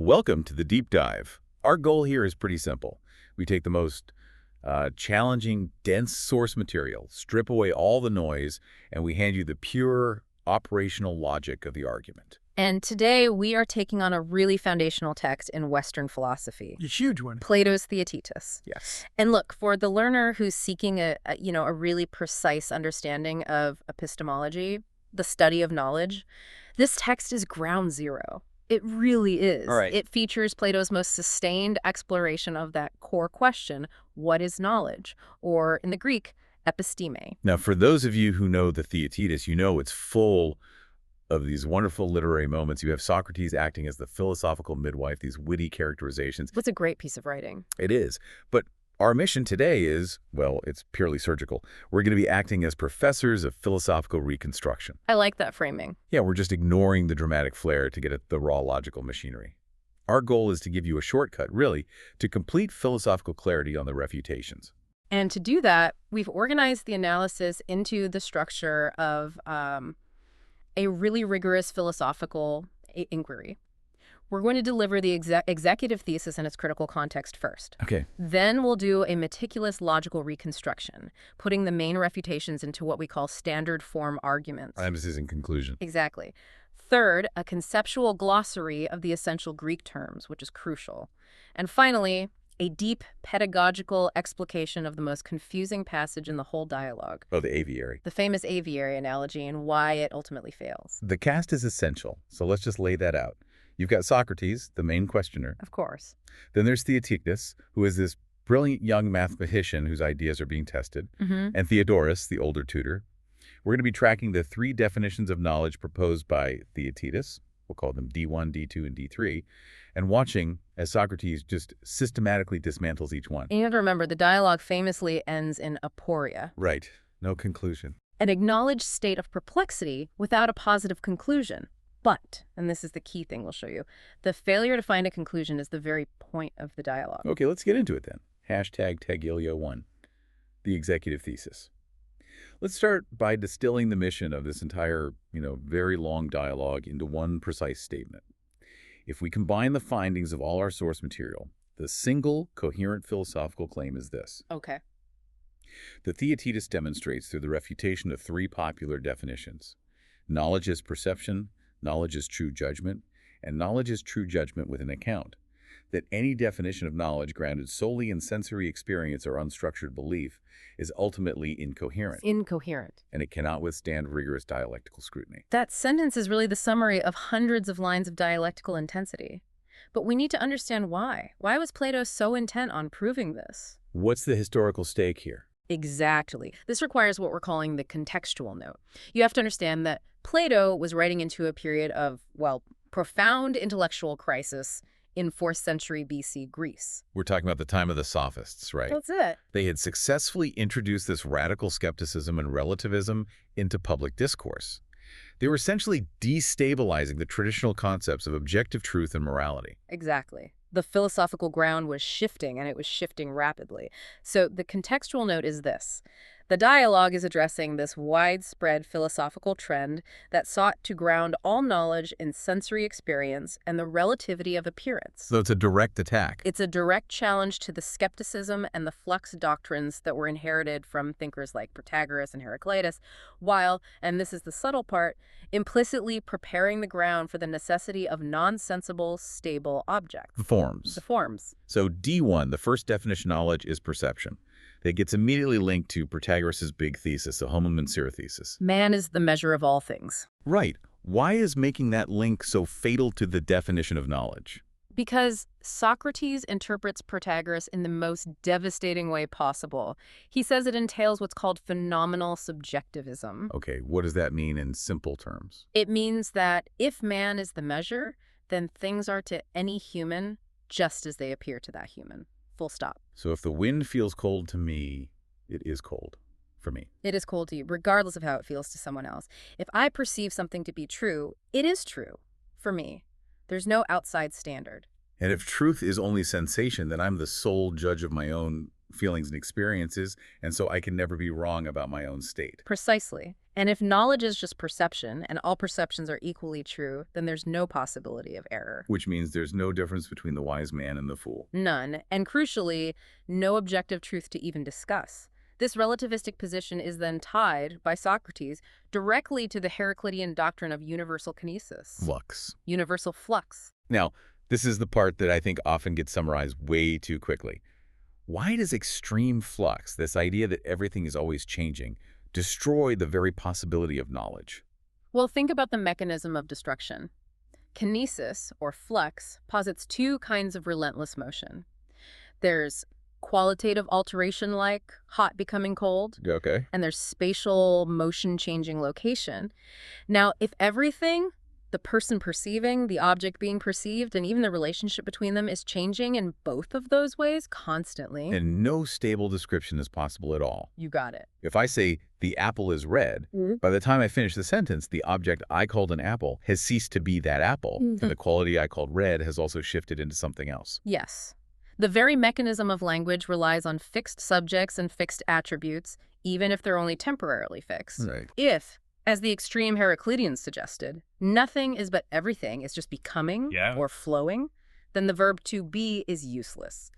Welcome to the deep dive. Our goal here is pretty simple. We take the most challenging, dense source material, strip away all the noise, and we hand you the pure operational logic of the argument. And today we are taking on a really foundational text in Western philosophy, A huge one. Plato's Theaetetus. Yes. And look, for the learner who's seeking a really precise understanding of epistemology, the study of knowledge, this text is ground zero. It really is. All right. It features Plato's most sustained exploration of that core question, what is knowledge? Or in the Greek, episteme. Now, for those of you who know the Theaetetus, you know it's full of these wonderful literary moments. You have Socrates acting as the philosophical midwife, these witty characterizations. What's a great piece of writing. It is. But our mission today is, well, it's purely surgical. We're going to be acting as professors of philosophical reconstruction. I like that framing. Yeah, we're just ignoring the dramatic flair to get at the raw logical machinery. Our goal is to give you a shortcut, really, to complete philosophical clarity on the refutations. And to do that, we've organized the analysis into the structure of a really rigorous philosophical inquiry. We're going to deliver the executive thesis and its critical context first. Okay. Then we'll do a meticulous logical reconstruction, putting the main refutations into what we call standard form arguments. Emphasis in conclusion. Exactly. Third, a conceptual glossary of the essential Greek terms, which is crucial. And finally, a deep pedagogical explication of the most confusing passage in the whole dialogue. Oh, the aviary. The famous aviary analogy and why it ultimately fails. The cast is essential, so let's just lay that out. You've got Socrates, the main questioner. Of course. Then there's Theaetetus, who is this brilliant young mathematician whose ideas are being tested. And Theodorus, the older tutor. We're going to be tracking the three definitions of knowledge proposed by Theaetetus. We'll call them D1, D2, and D3. And watching as Socrates just systematically dismantles each one. And you have to remember, the dialogue famously ends in aporia, Right. No conclusion. an acknowledged state of perplexity without a positive conclusion. But, and this is the key thing we'll show you, the failure to find a conclusion is the very point of the dialogue. Okay, let's get into it then. Hashtag Tegilio1, the executive thesis. Let's start by distilling the mission of this entire, very long dialogue into one precise statement. If we combine the findings of all our source material, the single coherent philosophical claim is this. Okay. The Theaetetus demonstrates through the refutation of three popular definitions. Knowledge is perception, knowledge is true judgment, and knowledge is true judgment with an account. That any definition of knowledge grounded solely in sensory experience or unstructured belief is ultimately incoherent. Incoherent. And it cannot withstand rigorous dialectical scrutiny. That sentence is really the summary of hundreds of lines of dialectical intensity. But we need to understand why. Why was Plato so intent on proving this? What's the historical stake here? Exactly. This requires what we're calling the contextual note. You have to understand that Plato was writing into a period of, profound intellectual crisis in 4th century BC Greece. We're talking about the time of the Sophists, right? That's it. They had successfully introduced this radical skepticism and relativism into public discourse. They were essentially destabilizing the traditional concepts of objective truth and morality. Exactly. The philosophical ground was shifting, and it was shifting rapidly. So the contextual note is this. The dialogue is addressing this widespread philosophical trend that sought to ground all knowledge in sensory experience and the relativity of appearance. So it's a direct attack. It's a direct challenge to the skepticism and the flux doctrines that were inherited from thinkers like Protagoras and Heraclitus, while, and this is the subtle part, implicitly preparing the ground for the necessity of nonsensible, stable objects. The forms. The forms. So D1, the first definition of knowledge, is perception. That gets immediately linked to Protagoras' big thesis, the homo mensier thesis. Man is the measure of all things. Right. Why is making that link so fatal to the definition of knowledge? Because Socrates interprets Protagoras in the most devastating way possible. He says it entails what's called phenomenal subjectivism. Okay, what does that mean in simple terms? It means that if man is the measure, then things are to any human just as they appear to that human. Full stop. So if the wind feels cold to me, it is cold for me. It is cold to you, regardless of how it feels to someone else. If I perceive something to be true, it is true for me. There's no outside standard. And if truth is only sensation, then I'm the sole judge of my own feelings and experiences, and so I can never be wrong about my own state. Precisely. And if knowledge is just perception, and all perceptions are equally true, then there's no possibility of error. Which means there's no difference between the wise man and the fool. None, and crucially, no objective truth to even discuss. This relativistic position is then tied, by Socrates, directly to the Heraclitean doctrine of universal kinesis. Flux. Universal flux. Now, this is the part that I think often gets summarized way too quickly. Why does extreme flux, this idea that everything is always changing, destroy the very possibility of knowledge? Well, think about the mechanism of destruction. Kinesis, or flux, posits two kinds of relentless motion. There's qualitative alteration like hot becoming cold, Okay. and there's spatial motion-changing location. Now, if everything, the person perceiving, the object being perceived, and even the relationship between them is changing in both of those ways constantly. And no stable description is possible at all. You got it. If I say, the apple is red, by the time I finish the sentence, the object I called an apple has ceased to be that apple, and the quality I called red has also shifted into something else. Yes. The very mechanism of language relies on fixed subjects and fixed attributes, even if they're only temporarily fixed. Right. If, as the extreme Heracliteans suggested, nothing is but everything is just becoming or flowing, then the verb to be is useless.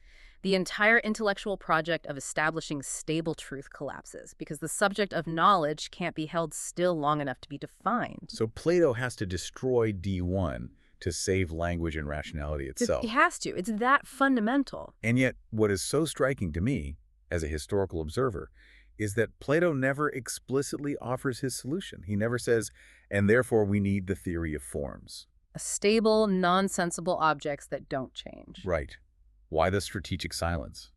The entire intellectual project of establishing stable truth collapses because the subject of knowledge can't be held still long enough to be defined. So Plato has to destroy D1 to save language and rationality itself. It has to. It's that fundamental. And yet, what is so striking to me, as a historical observer, is that Plato never explicitly offers his solution. He never says, and therefore we need the theory of forms. Stable, nonsensible objects that don't change. Right. Why the strategic silence?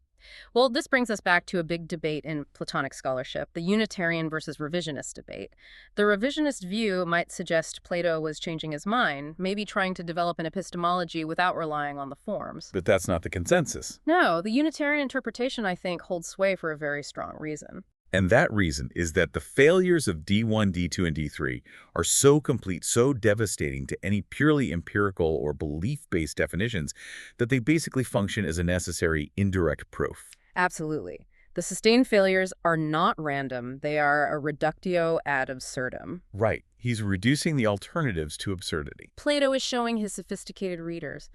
Well, this brings us back to a big debate in Platonic scholarship, the Unitarian versus revisionist debate. The revisionist view might suggest Plato was changing his mind, maybe trying to develop an epistemology without relying on the forms. But that's not the consensus. No, the Unitarian interpretation, I think, holds sway for a very strong reason. And that reason is that the failures of D1, D2, and D3 are so complete, so devastating to any purely empirical or belief-based definitions that they basically function as a necessary indirect proof. Absolutely. The sustained failures are not random. They are a reductio ad absurdum. Right. He's reducing the alternatives to absurdity. Plato is showing his sophisticated readers.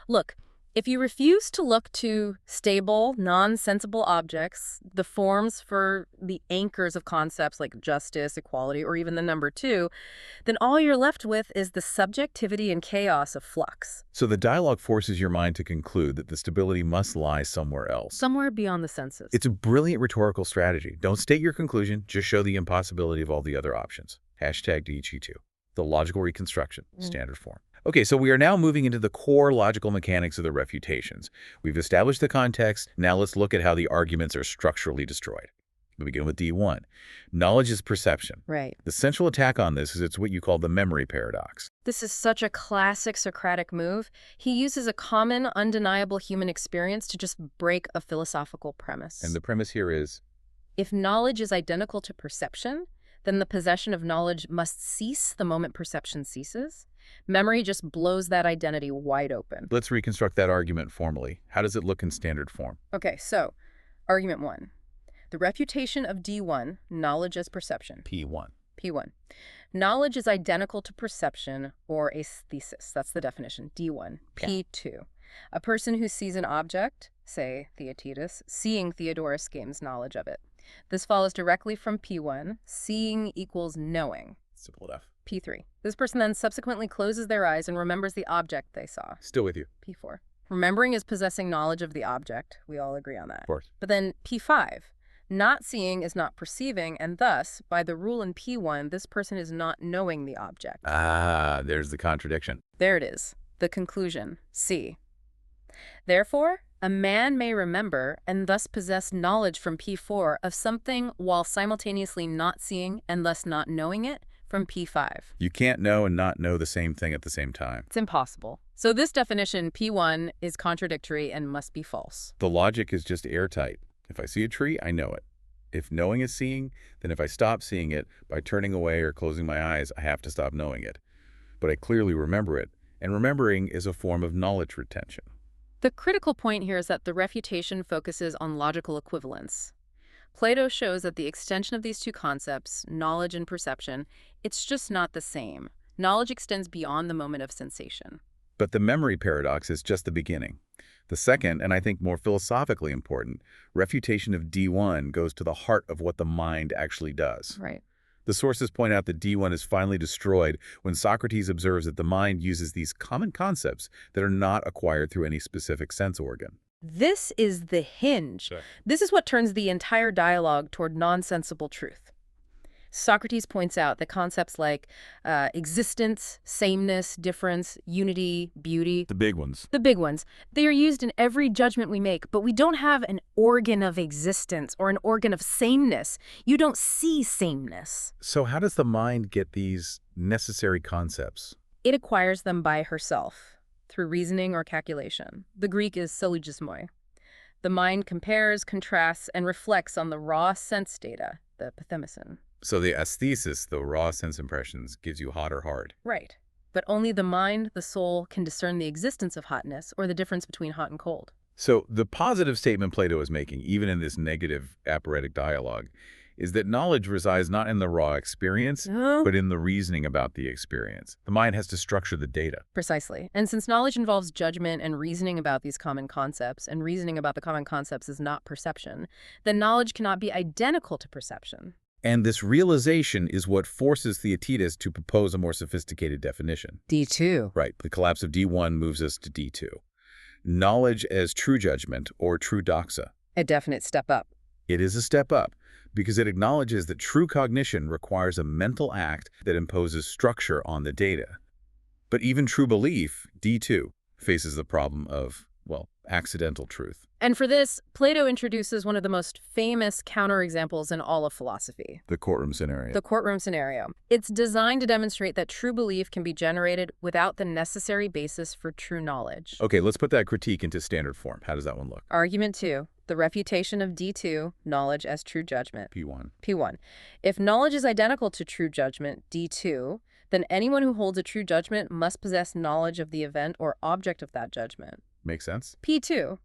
Look, if you refuse to look to stable, non-sensible objects, the forms for the anchors of concepts like justice, equality, or even the number two, then all you're left with is the subjectivity and chaos of flux. So the dialogue forces your mind to conclude that the stability must lie somewhere else. Somewhere beyond the senses. It's a brilliant rhetorical strategy. Don't state your conclusion, just show the impossibility of all the other options. Hashtag DG2. The logical reconstruction, standard form. Okay, so we are now moving into the core logical mechanics of the refutations. We've established the context. Now let's look at how the arguments are structurally destroyed. We begin with D1. Knowledge is perception. Right. The central attack on this is it's what you call the memory paradox. This is such a classic Socratic move. He uses a common, undeniable human experience to just break a philosophical premise. And the premise here is, if knowledge is identical to perception, then the possession of knowledge must cease the moment perception ceases. Memory just blows that identity wide open. let's reconstruct that argument formally. How does it look in standard form? Okay, so, argument 1. The refutation of D1, knowledge as perception. P1. P1. Knowledge is identical to perception or aesthesis. That's the definition. D1. P2. A person who sees an object, say Theaetetus, seeing Theodorus gains knowledge of it. This follows directly from P1. Seeing equals knowing. Simple enough. P3. This person then subsequently closes their eyes and remembers the object they saw. Still with you. P4. Remembering is possessing knowledge of the object. We all agree on that. Of course. But then P5. Not seeing is not perceiving, and thus, by the rule in P1, this person is not knowing the object. Ah, there's the contradiction. There it is. The conclusion. C. Therefore, a man may remember and thus possess knowledge from P4 of something while simultaneously not seeing and thus not knowing it from P5. You can't know and not know the same thing at the same time. It's impossible. So this definition, P1, is contradictory and must be false. The logic is just airtight. If I see a tree, I know it. If knowing is seeing, then if I stop seeing it by turning away or closing my eyes, I have to stop knowing it. But I clearly remember it, and remembering is a form of knowledge retention. The critical point here is that the refutation focuses on logical equivalence. Plato shows that the extension of these two concepts, knowledge and perception, it's just not the same. Knowledge extends beyond the moment of sensation. But the memory paradox is just the beginning. The second, and I think more philosophically important, refutation of D1 goes to the heart of what the mind actually does. Right. The sources point out that D1 is finally destroyed when Socrates observes that the mind uses these common concepts that are not acquired through any specific sense organ. This is the hinge. Sure. This is what turns the entire dialogue toward nonsensible truth. Socrates points out that concepts like existence, sameness, difference, unity, beauty, The big ones. the big ones, they are used in every judgment we make, but we don't have an organ of existence or an organ of sameness. You don't see sameness. So how does the mind get these necessary concepts? It acquires them by herself, through reasoning or calculation. The Greek is syllogismoi. The mind compares, contrasts, and reflects on the raw sense data, the pathemison. So the aesthesis, the raw sense impressions, gives you hot or hard. Right. But only the mind, the soul, can discern the existence of hotness or the difference between hot and cold. So the positive statement Plato is making, even in this negative aporetic dialogue, is that knowledge resides not in the raw experience, No. but in the reasoning about the experience. The mind has to structure the data. Precisely. And since knowledge involves judgment and reasoning about these common concepts, and reasoning about the common concepts is not perception, then knowledge cannot be identical to perception. And this realization is what forces Theaetetus to propose a more sophisticated definition. D2. Right, the collapse of D1 moves us to D2. Knowledge as true judgment, or true doxa. A definite step up. It is a step up because it acknowledges that true cognition requires a mental act that imposes structure on the data. But even true belief, D2, faces the problem of, well, accidental truth. And for this, Plato introduces one of the most famous counterexamples in all of philosophy. The courtroom scenario. The courtroom scenario. It's designed to demonstrate that true belief can be generated without the necessary basis for true knowledge. Okay, let's put that critique into standard form. How does that one look? Argument 2. The refutation of D2, knowledge as true judgment. P1. P1. If knowledge is identical to true judgment, D2, then anyone who holds a true judgment must possess knowledge of the event or object of that judgment. Makes sense? P2.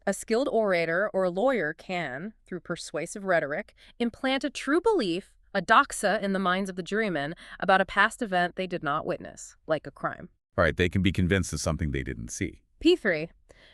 A skilled orator or lawyer can, through persuasive rhetoric, implant a true belief, a doxa, in the minds of the jurymen about a past event they did not witness, like a crime. All right, they can be convinced of something they didn't see. P3.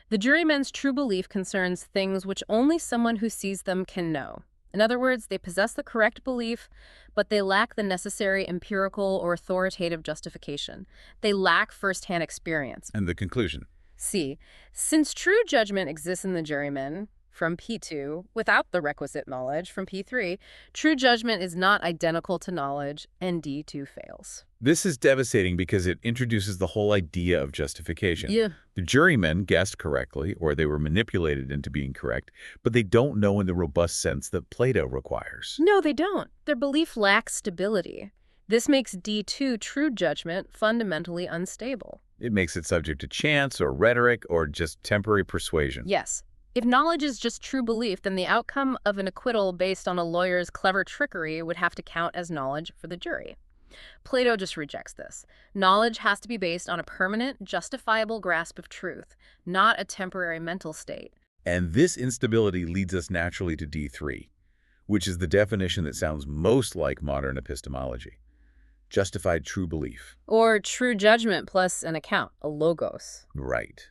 The jurymen's true belief concerns things which only someone who sees them can know. In other words, they possess the correct belief, but they lack the necessary empirical or authoritative justification. They lack first-hand experience. And the conclusion? C. Since true judgment exists in the jurymen, from P2, without the requisite knowledge, from P3, true judgment is not identical to knowledge, and D2 fails. This is devastating because it introduces the whole idea of justification. Yeah. The jurymen guessed correctly, or they were manipulated into being correct, but they don't know in the robust sense that Plato requires. No, they don't. Their belief lacks stability. This makes D2 true judgment fundamentally unstable. It makes it subject to chance or rhetoric or just temporary persuasion. Yes. If knowledge is just true belief, then the outcome of an acquittal based on a lawyer's clever trickery would have to count as knowledge for the jury. Plato just rejects this. Knowledge has to be based on a permanent, justifiable grasp of truth, not a temporary mental state. And this instability leads us naturally to D3, which is the definition that sounds most like modern epistemology. Justified true belief. Or true judgment plus an account, a logos. Right.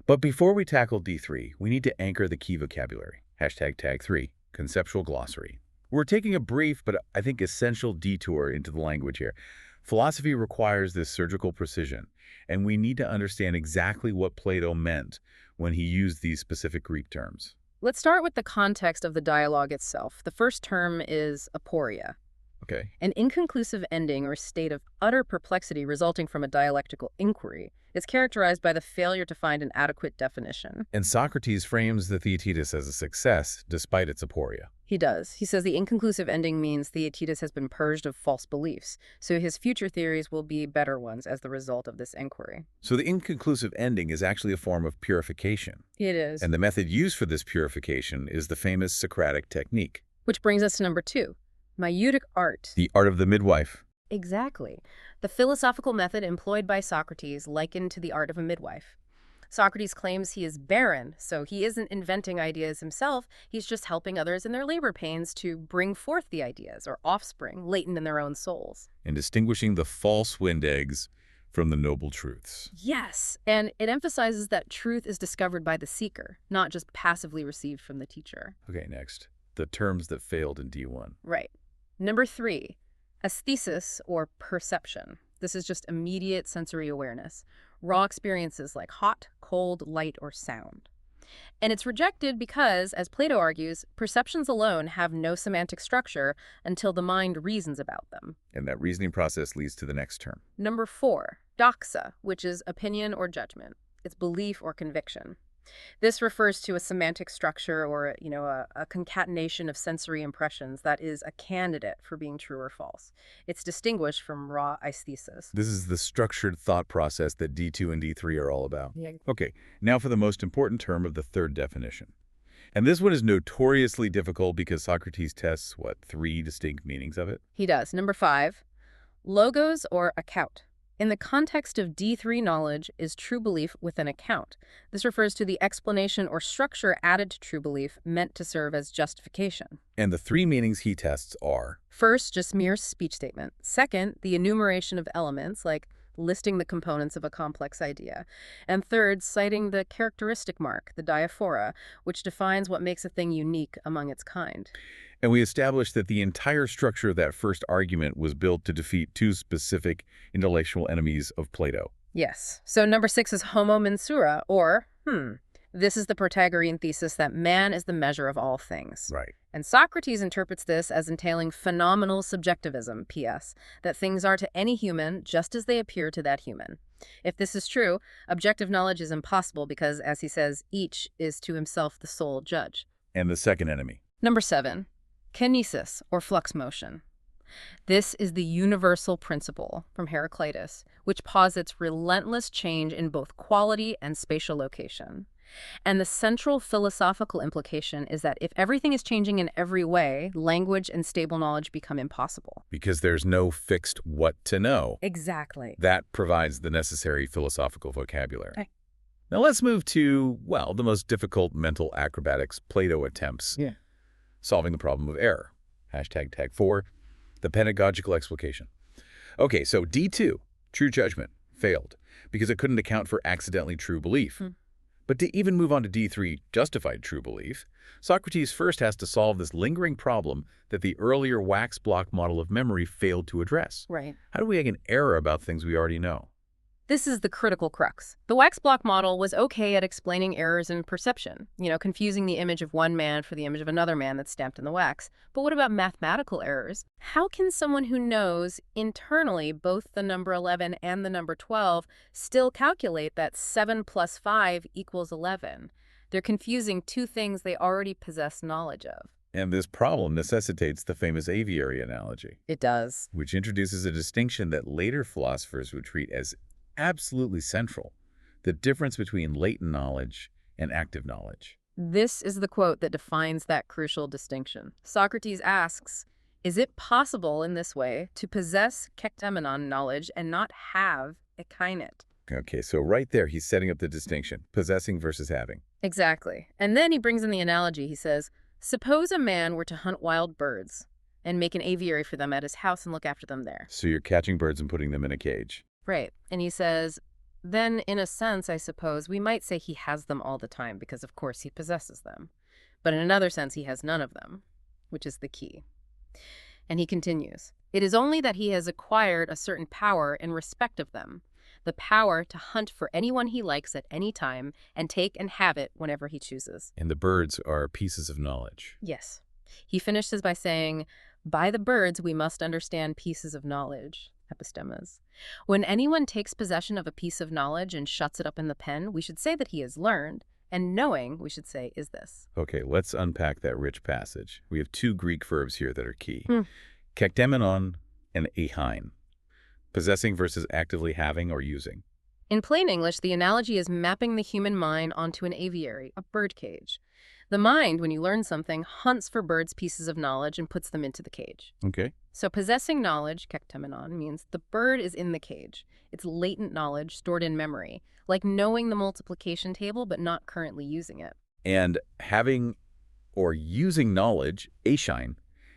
But before we tackle D3, we need to anchor the key vocabulary. #tag3, conceptual glossary. We're taking a brief but I think essential detour into the language here. Philosophy requires this surgical precision, and we need to understand exactly what Plato meant when he used these specific Greek terms. Let's start with the context of the dialogue itself. The first term is aporia, Okay. an inconclusive ending or state of utter perplexity resulting from a dialectical inquiry. It's characterized by the failure to find an adequate definition. And Socrates frames the Theaetetus as a success despite its aporia. He does. He says the inconclusive ending means Theaetetus has been purged of false beliefs, so his future theories will be better ones as the result of this inquiry. So the inconclusive ending is actually a form of purification. It is. And the method used for this purification is the famous Socratic technique. Which brings us to number 2, maieutic art. The art of the midwife. Exactly. The philosophical method employed by Socrates likened to the art of a midwife. Socrates claims he is barren, so he isn't inventing ideas himself. He's just helping others in their labor pains to bring forth the ideas, or offspring, latent in their own souls. And distinguishing the false wind eggs from the noble truths. Yes, and it emphasizes that truth is discovered by the seeker, not just passively received from the teacher. Okay, next. The terms that failed in D1. Right. Number 3, aesthesis or perception. This is just immediate sensory awareness, raw experiences like hot, cold, light, or sound. And it's rejected because, as Plato argues, perceptions alone have no semantic structure until the mind reasons about them. And that reasoning process leads to the next term. Number 4, doxa, which is opinion or judgment. It's belief or conviction. This refers to a semantic structure or, a concatenation of sensory impressions that is a candidate for being true or false. It's distinguished from raw aesthesis. This is the structured thought process that D2 and D3 are all about. Yeah. Okay, now for the most important term of the third definition. And this one is notoriously difficult because Socrates tests, 3 distinct meanings of it? He does. Number 5, logos or account. In the context of D3 knowledge is true belief with an account. This refers to the explanation or structure added to true belief meant to serve as justification. And the 3 meanings he tests are? First, just mere speech statement. Second, the enumeration of elements, like listing the components of a complex idea. And third, citing the characteristic mark, the diaphora, which defines what makes a thing unique among its kind. And we established that the entire structure of that first argument was built to defeat 2 specific intellectual enemies of Plato. Yes. So number 6 is homo mensura, or, this is the Protagorean thesis that man is the measure of all things. Right. And Socrates interprets this as entailing phenomenal subjectivism, PS, that things are to any human just as they appear to that human. If this is true, objective knowledge is impossible because, as he says, each is to himself the sole judge. And the second enemy? Number 7. Kinesis, or flux motion. This is the universal principle from Heraclitus, which posits relentless change in both quality and spatial location. And the central philosophical implication is that if everything is changing in every way, language and stable knowledge become impossible. Because there's no fixed what to know. Exactly. That provides the necessary philosophical vocabulary. Okay. Now let's move to, the most difficult mental acrobatics Plato attempts. Yeah. Solving the problem of error. Tag 4, the pedagogical explication. Okay, so D2, true judgment, failed because it couldn't account for accidentally true belief. But to even move on to D3, justified true belief, Socrates first has to solve this lingering problem that the earlier wax block model of memory failed to address. Right. How do we make an error about things we already know? This is the critical crux. The wax block model was okay at explaining errors in perception, confusing the image of one man for the image of another man that's stamped in the wax. But what about mathematical errors? How can someone who knows internally both the number 11 and the number 12 still calculate that 7 plus 5 equals 11? They're confusing 2 things they already possess knowledge of. And this problem necessitates the famous aviary analogy. It does. Which introduces a distinction that later philosophers would treat as absolutely central, the difference between latent knowledge and active knowledge. This is the quote that defines that crucial distinction. Socrates asks, is it possible in this way to possess kektemenon knowledge and not have ekainet? Okay, so right there he's setting up the distinction, possessing versus having. Exactly. And then he brings in the analogy. He says, suppose a man were to hunt wild birds and make an aviary for them at his house and look after them there. So you're catching birds and putting them in a cage. Right. And he says, then in a sense, I suppose, we might say he has them all the time because, of course, he possesses them. But in another sense, he has none of them, which is the key. And he continues, it is only that he has acquired a certain power in respect of them, the power to hunt for anyone he likes at any time and take and have it whenever he chooses. And the birds are pieces of knowledge. Yes. He finishes by saying, by the birds we must understand pieces of knowledge. Epistemes. When anyone takes possession of a piece of knowledge and shuts it up in the pen, we should say that he has learned, and knowing, we should say, is this. Okay, let's unpack that rich passage. We have 2 Greek verbs here that are key. Kektemenon and ehein. Possessing versus actively having or using. In plain English, the analogy is mapping the human mind onto an aviary, a bird cage. The mind, when you learn something, hunts for birds' pieces of knowledge and puts them into the cage. Okay. So possessing knowledge, kektemenon, means the bird is in the cage. It's latent knowledge stored in memory, like knowing the multiplication table but not currently using it. And having or using knowledge, Eishein,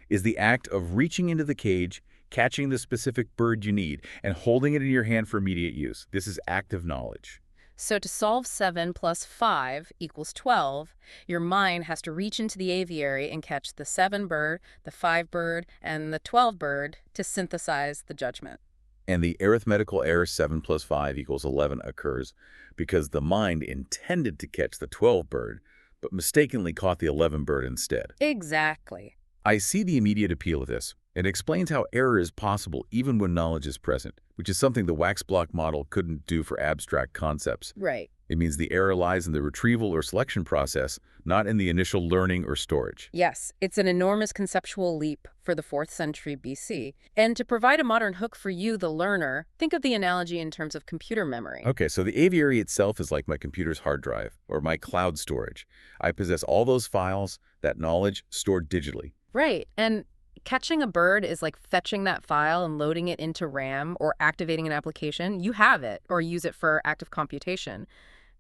is the act of reaching into the cage, catching the specific bird you need, and holding it in your hand for immediate use. This is active knowledge. So to solve 7 plus 5 equals 12, your mind has to reach into the aviary and catch the 7 bird, the 5 bird, and the 12 bird to synthesize the judgment. And the arithmetical error 7 plus 5 equals 11 occurs because the mind intended to catch the 12 bird, but mistakenly caught the 11 bird instead. Exactly. I see the immediate appeal of this. It explains how error is possible even when knowledge is present, which is something the wax block model couldn't do for abstract concepts. Right. It means the error lies in the retrieval or selection process, not in the initial learning or storage. Yes, it's an enormous conceptual leap for the 4th century BC. And to provide a modern hook for you, the learner, think of the analogy in terms of computer memory. Okay, so the aviary itself is like my computer's hard drive or my cloud storage. I possess all those files, that knowledge, stored digitally. Right. And catching a bird is like fetching that file and loading it into RAM or activating an application. You have it or use it for active computation.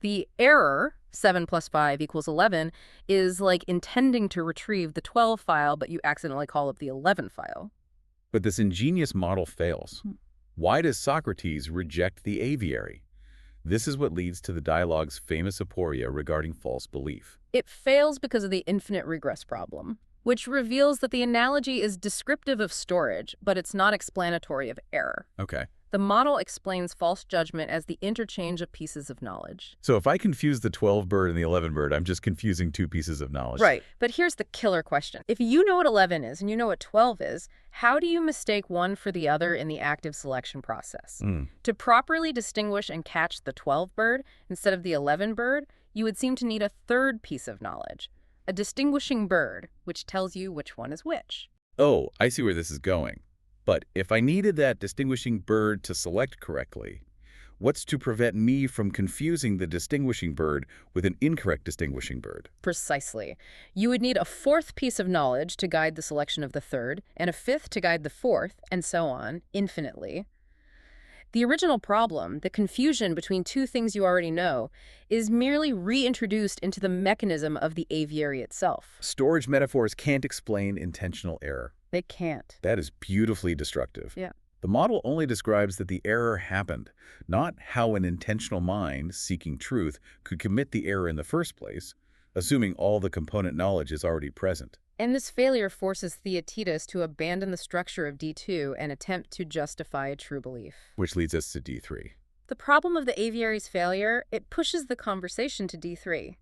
The error, 7 plus 5 equals 11, is like intending to retrieve the 12 file, but you accidentally call up the 11 file. But this ingenious model fails. Why does Socrates reject the aviary? This is what leads to the dialogue's famous aporia regarding false belief. It fails because of the infinite regress problem, which reveals that the analogy is descriptive of storage, but it's not explanatory of error. Okay. The model explains false judgment as the interchange of pieces of knowledge. So if I confuse the 12 bird and the 11 bird, I'm just confusing two pieces of knowledge. Right. But here's the killer question. If you know what 11 is and you know what 12 is, how do you mistake one for the other in the active selection process? To properly distinguish and catch the 12 bird instead of the 11 bird, you would seem to need a third piece of knowledge, a distinguishing bird, which tells you which one is which. Oh, I see where this is going. But if I needed that distinguishing bird to select correctly, what's to prevent me from confusing the distinguishing bird with an incorrect distinguishing bird? Precisely. You would need a fourth piece of knowledge to guide the selection of the third, and a fifth to guide the fourth, and so on, infinitely. The original problem, the confusion between two things you already know, is merely reintroduced into the mechanism of the aviary itself. Storage metaphors can't explain intentional error. They can't. That is beautifully destructive. Yeah. The model only describes that the error happened, not how an intentional mind, seeking truth, could commit the error in the first place, assuming all the component knowledge is already present. And this failure forces Theaetetus to abandon the structure of D2 and attempt to justify a true belief. Which leads us to D3. The problem of the aviary's failure, it pushes the conversation to D3.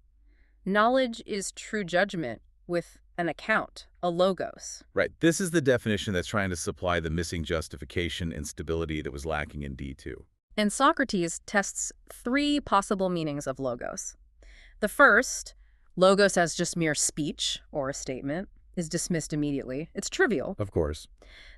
Knowledge is true judgment with an account, a logos. Right. This is the definition that's trying to supply the missing justification and stability that was lacking in D2. And Socrates tests three possible meanings of logos. The first, logos as just mere speech or a statement, is dismissed immediately. It's trivial. Of course.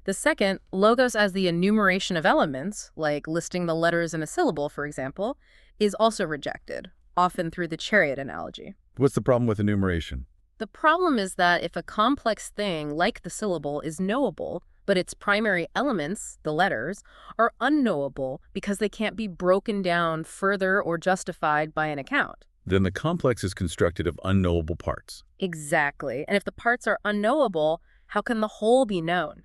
The second, logos as the enumeration of elements, like listing the letters in a syllable, for example, is also rejected, often through the chariot analogy. What's the problem with enumeration? The problem is that if a complex thing, like the syllable, is knowable, but its primary elements, the letters, are unknowable because they can't be broken down further or justified by an account. Then the complex is constructed of unknowable parts. Exactly. And if the parts are unknowable, how can the whole be known?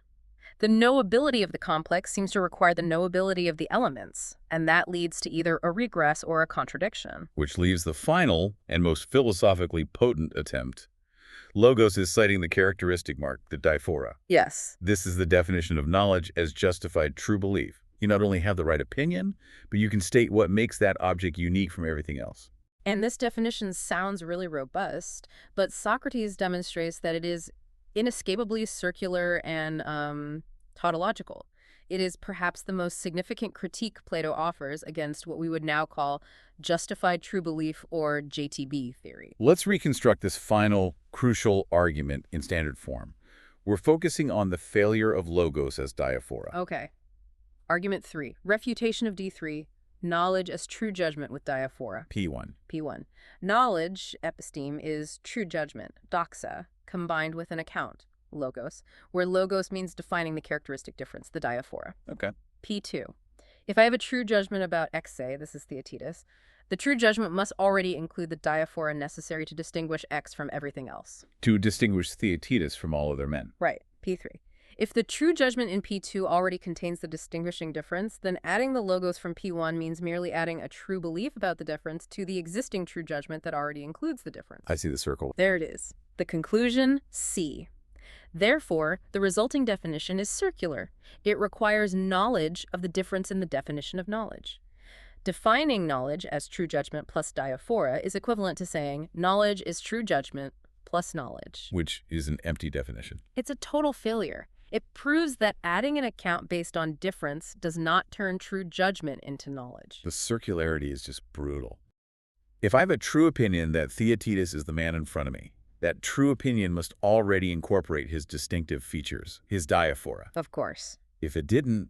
The knowability of the complex seems to require the knowability of the elements, and that leads to either a regress or a contradiction. Which leaves the final and most philosophically potent attempt. Logos is citing the characteristic mark, the diaphora. Yes. This is the definition of knowledge as justified true belief. You not only have the right opinion, but you can state what makes that object unique from everything else. And this definition sounds really robust, but Socrates demonstrates that it is inescapably circular and tautological. It is perhaps the most significant critique Plato offers against what we would now call justified true belief or JTB theory. Let's reconstruct this final, crucial argument in standard form. We're focusing on the failure of logos as diaphora. Okay. Argument 3. Refutation of D3. Knowledge as true judgment with diaphora. P1. P1. Knowledge, episteme, is true judgment, doxa, combined with an account, logos, where logos means defining the characteristic difference, the diaphora. Okay. P2. If I have a true judgment about X, say, this is Theaetetus, the true judgment must already include the diaphora necessary to distinguish X from everything else. To distinguish Theaetetus from all other men. Right, P3. If the true judgment in P2 already contains the distinguishing difference, then adding the logos from P1 means merely adding a true belief about the difference to the existing true judgment that already includes the difference. I see the circle. There it is. The conclusion, C. Therefore, the resulting definition is circular. It requires knowledge of the difference in the definition of knowledge. Defining knowledge as true judgment plus diaphora is equivalent to saying knowledge is true judgment plus knowledge. Which is an empty definition. It's a total failure. It proves that adding an account based on difference does not turn true judgment into knowledge. The circularity is just brutal. If I have a true opinion that Theaetetus is the man in front of me, that true opinion must already incorporate his distinctive features, his diaphora. Of course. If it didn't,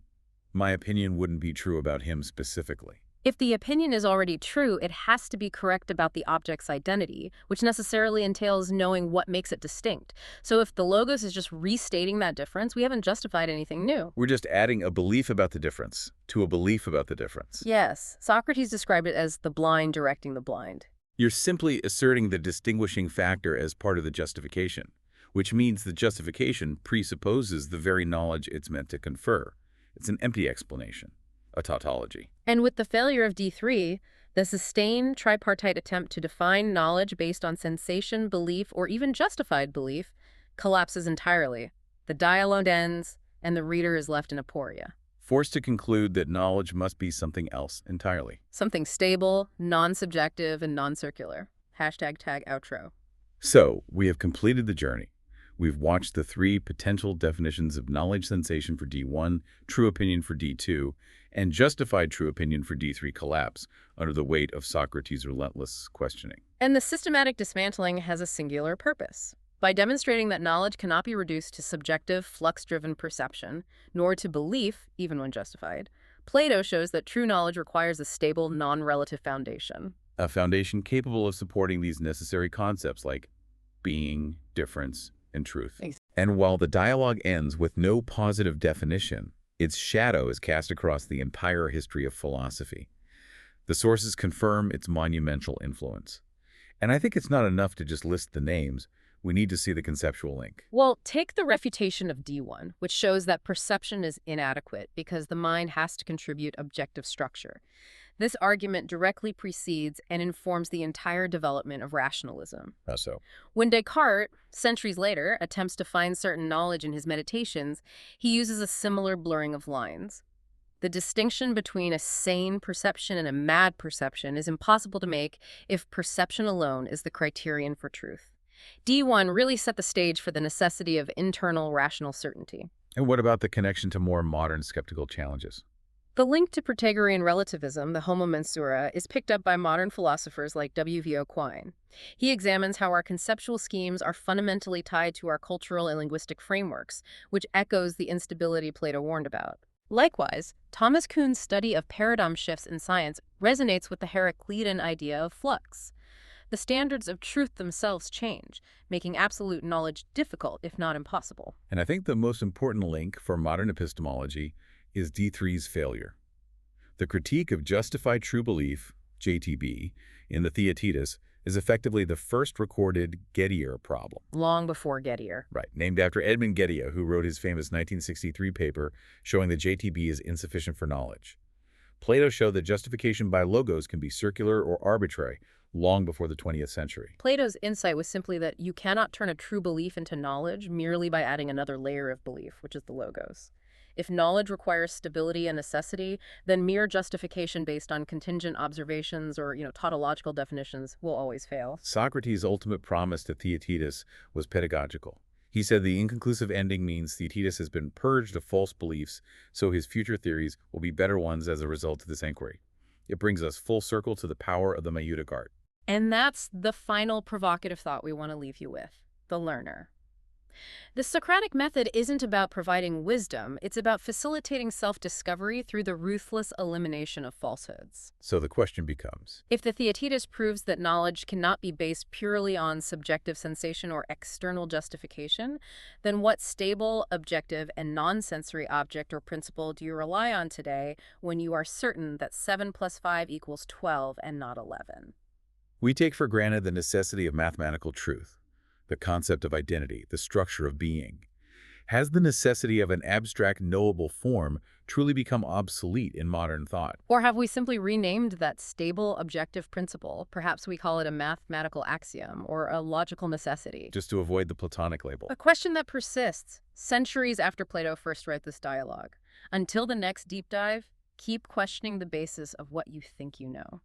my opinion wouldn't be true about him specifically. If the opinion is already true, it has to be correct about the object's identity, which necessarily entails knowing what makes it distinct. So if the logos is just restating that difference, we haven't justified anything new. We're just adding a belief about the difference to a belief about the difference. Yes, Socrates described it as the blind directing the blind. You're simply asserting the distinguishing factor as part of the justification, which means the justification presupposes the very knowledge it's meant to confer. It's an empty explanation, a tautology. And with the failure of D3, the sustained tripartite attempt to define knowledge based on sensation, belief, or even justified belief collapses entirely. The dialogue ends, and the reader is left in aporia. Forced to conclude that knowledge must be something else entirely. Something stable, non-subjective, and non-circular. Hashtag tag outro. So, we have completed the journey. We've watched the three potential definitions of knowledge sensation for D1, true opinion for D2, and justified true opinion for D3 collapse under the weight of Socrates' relentless questioning. And the systematic dismantling has a singular purpose. By demonstrating that knowledge cannot be reduced to subjective, flux-driven perception, nor to belief, even when justified, Plato shows that true knowledge requires a stable, non-relative foundation. A foundation capable of supporting these necessary concepts like being, difference, and truth. And while the dialogue ends with no positive definition, its shadow is cast across the entire history of philosophy. The sources confirm its monumental influence. And I think it's not enough to just list the names. We need to see the conceptual link. Well, take the refutation of D1, which shows that perception is inadequate because the mind has to contribute objective structure. This argument directly precedes and informs the entire development of rationalism. How so? When Descartes, centuries later, attempts to find certain knowledge in his meditations, he uses a similar blurring of lines. The distinction between a sane perception and a mad perception is impossible to make if perception alone is the criterion for truth. D1 really set the stage for the necessity of internal rational certainty. And what about the connection to more modern skeptical challenges? The link to Protagorean relativism, the homo mensura, is picked up by modern philosophers like W.V.O. Quine. He examines how our conceptual schemes are fundamentally tied to our cultural and linguistic frameworks, which echoes the instability Plato warned about. Likewise, Thomas Kuhn's study of paradigm shifts in science resonates with the Heraclitean idea of flux. The standards of truth themselves change, making absolute knowledge difficult, if not impossible. And I think the most important link for modern epistemology is D3's failure. The critique of justified true belief, JTB, in the Theaetetus is effectively the first recorded Gettier problem. Long before Gettier. Right, named after Edmund Gettier, who wrote his famous 1963 paper showing that JTB is insufficient for knowledge. Plato showed that justification by logos can be circular or arbitrary long before the 20th century. Plato's insight was simply that you cannot turn a true belief into knowledge merely by adding another layer of belief, which is the logos. If knowledge requires stability and necessity, then mere justification based on contingent observations or, tautological definitions will always fail. Socrates' ultimate promise to Theaetetus was pedagogical. He said the inconclusive ending means Theaetetus has been purged of false beliefs, so his future theories will be better ones as a result of this inquiry. It brings us full circle to the power of the maieutic art. And that's the final provocative thought we want to leave you with, the learner. The Socratic method isn't about providing wisdom, it's about facilitating self-discovery through the ruthless elimination of falsehoods. So the question becomes, If the Theaetetus proves that knowledge cannot be based purely on subjective sensation or external justification, then what stable, objective, and non-sensory object or principle do you rely on today when you are certain that 7 plus 5 equals 12 and not 11? we take for granted the necessity of mathematical truth, the concept of identity, the structure of being. Has the necessity of an abstract knowable form truly become obsolete in modern thought? Or have we simply renamed that stable, objective principle? Perhaps we call it a mathematical axiom or a logical necessity. Just to avoid the Platonic label. A question that persists centuries after Plato first wrote this dialogue. Until the next deep dive, keep questioning the basis of what you think you know.